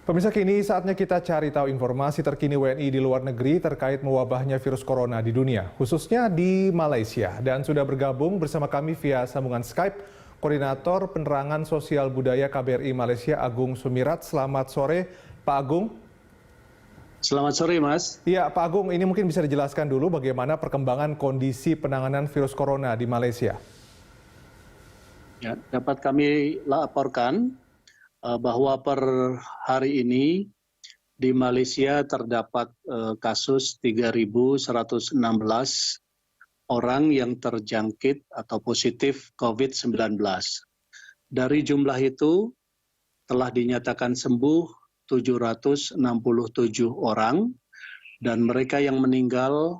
Pemirsa, kini saatnya kita cari tahu informasi terkini WNI di luar negeri terkait mewabahnya virus corona di dunia, khususnya di Malaysia. Dan sudah bergabung bersama kami via sambungan Skype, Koordinator Penerangan Sosial Budaya KBRI Malaysia, Agung Sumirat. Selamat sore, Pak Agung. Selamat sore, Mas. Iya, Pak Agung, ini mungkin bisa dijelaskan dulu bagaimana perkembangan kondisi penanganan virus corona di Malaysia. Ya, dapat kami laporkan bahwa per hari ini di Malaysia terdapat kasus 3.116 orang yang terjangkit atau positif COVID-19. Dari jumlah itu telah dinyatakan sembuh 767 orang dan mereka yang meninggal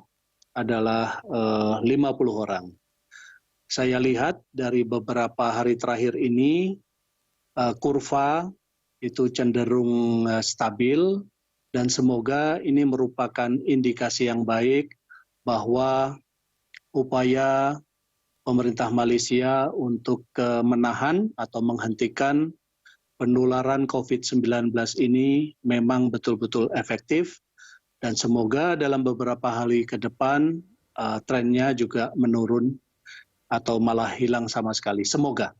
adalah 50 orang. Saya lihat dari beberapa hari terakhir ini kurva itu cenderung stabil dan semoga ini merupakan indikasi yang baik bahwa upaya pemerintah Malaysia untuk menahan atau menghentikan penularan COVID-19 ini memang betul-betul efektif dan semoga dalam beberapa hari ke depan trennya juga menurun atau malah hilang sama sekali. Semoga.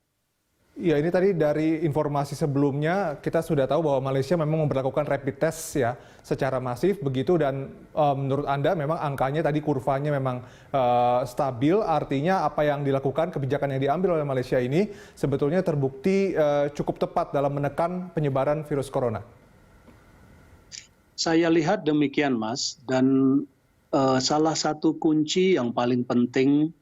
Ya, ini tadi dari informasi sebelumnya kita sudah tahu bahwa Malaysia memang memperlakukan rapid test ya secara masif begitu dan menurut Anda memang angkanya tadi kurvanya memang stabil, artinya apa yang dilakukan, kebijakan yang diambil oleh Malaysia ini sebetulnya terbukti cukup tepat dalam menekan penyebaran virus corona. Saya lihat demikian, Mas, dan salah satu kunci yang paling penting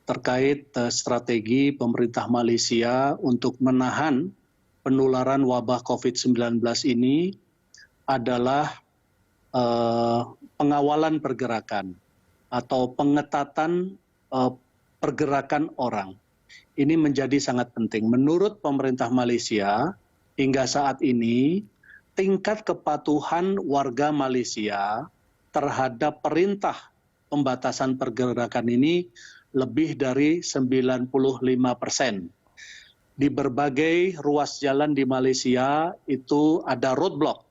terkait strategi pemerintah Malaysia untuk menahan penularan wabah COVID-19 ini adalah pengawalan pergerakan atau pengetatan pergerakan orang. Ini menjadi sangat penting. Menurut pemerintah Malaysia, hingga saat ini tingkat kepatuhan warga Malaysia terhadap perintah pembatasan pergerakan ini lebih dari 95%. Di berbagai ruas jalan di Malaysia itu ada roadblock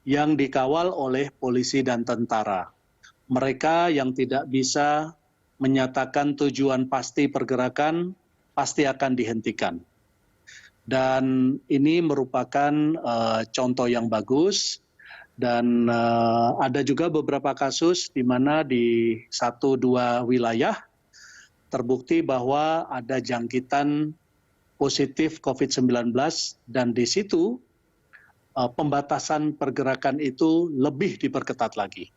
yang dikawal oleh polisi dan tentara. Mereka yang tidak bisa menyatakan tujuan pasti pergerakan pasti akan dihentikan. Dan ini merupakan contoh yang bagus dan ada juga beberapa kasus di mana di 1-2 wilayah terbukti bahwa ada jangkitan positif COVID-19 dan di situ pembatasan pergerakan itu lebih diperketat lagi.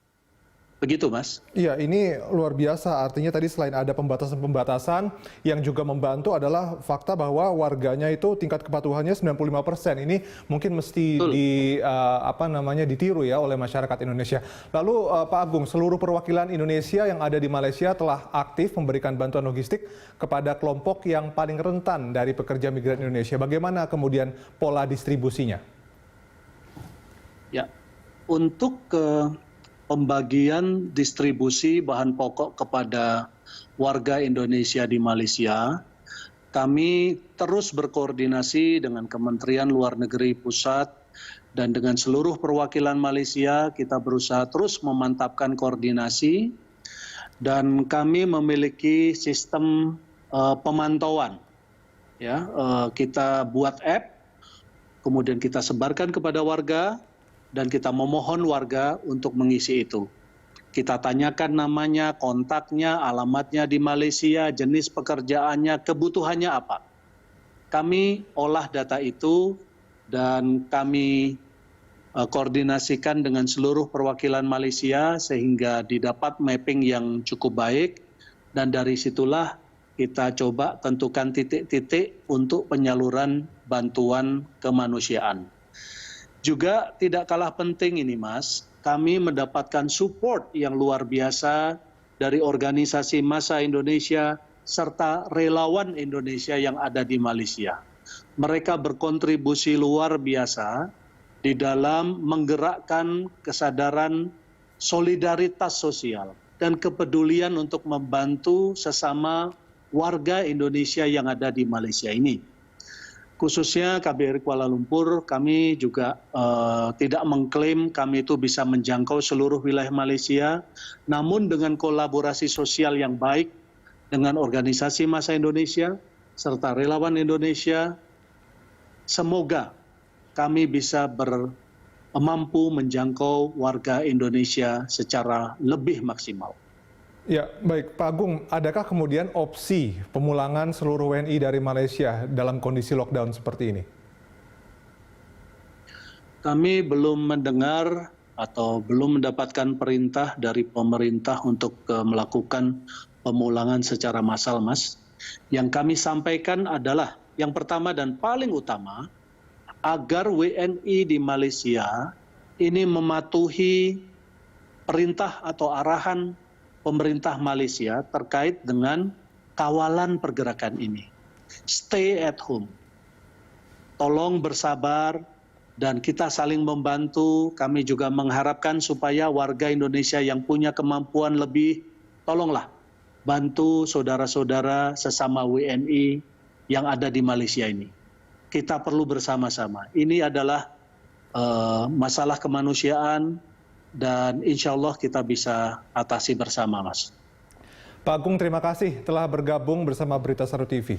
Begitu, Mas. Iya, ini luar biasa. Artinya tadi selain ada pembatasan-pembatasan, yang juga membantu adalah fakta bahwa warganya itu tingkat kepatuhannya 95%. Ini mungkin mesti ditiru ya oleh masyarakat Indonesia. Lalu Pak Agung, seluruh perwakilan Indonesia yang ada di Malaysia telah aktif memberikan bantuan logistik kepada kelompok yang paling rentan dari pekerja migran Indonesia. Bagaimana kemudian pola distribusinya? Ya, untuk pembagian distribusi bahan pokok kepada warga Indonesia di Malaysia, kami terus berkoordinasi dengan Kementerian Luar Negeri Pusat dan dengan seluruh perwakilan Malaysia. Kita berusaha terus memantapkan koordinasi dan kami memiliki sistem pemantauan. Ya, kita buat app, kemudian kita sebarkan kepada warga, dan kita memohon warga untuk mengisi itu. Kita tanyakan namanya, kontaknya, alamatnya di Malaysia, jenis pekerjaannya, kebutuhannya apa. Kami olah data itu dan kami koordinasikan dengan seluruh perwakilan Malaysia sehingga didapat mapping yang cukup baik dan dari situlah kita coba tentukan titik-titik untuk penyaluran bantuan kemanusiaan. Juga tidak kalah penting ini, Mas, kami mendapatkan support yang luar biasa dari organisasi Massa Indonesia serta relawan Indonesia yang ada di Malaysia. Mereka berkontribusi luar biasa di dalam menggerakkan kesadaran solidaritas sosial dan kepedulian untuk membantu sesama warga Indonesia yang ada di Malaysia ini. Khususnya KBRI Kuala Lumpur, kami juga tidak mengklaim kami itu bisa menjangkau seluruh wilayah Malaysia, namun dengan kolaborasi sosial yang baik dengan organisasi massa Indonesia serta relawan Indonesia, semoga kami bisa mampu menjangkau warga Indonesia secara lebih maksimal. Ya, baik Pak Agung, adakah kemudian opsi pemulangan seluruh WNI dari Malaysia dalam kondisi lockdown seperti ini? Kami belum mendengar atau belum mendapatkan perintah dari pemerintah untuk melakukan pemulangan secara massal, Mas. Yang kami sampaikan adalah yang pertama dan paling utama, agar WNI di Malaysia ini mematuhi perintah atau arahan pemerintah Malaysia terkait dengan kawalan pergerakan ini. Stay at home. Tolong bersabar dan kita saling membantu. Kami juga mengharapkan supaya warga Indonesia yang punya kemampuan lebih, tolonglah bantu saudara-saudara sesama WNI yang ada di Malaysia ini. Kita perlu bersama-sama. Ini adalah masalah kemanusiaan, dan insya Allah kita bisa atasi bersama, Mas. Pak Agung, terima kasih telah bergabung bersama Berita Seru TV.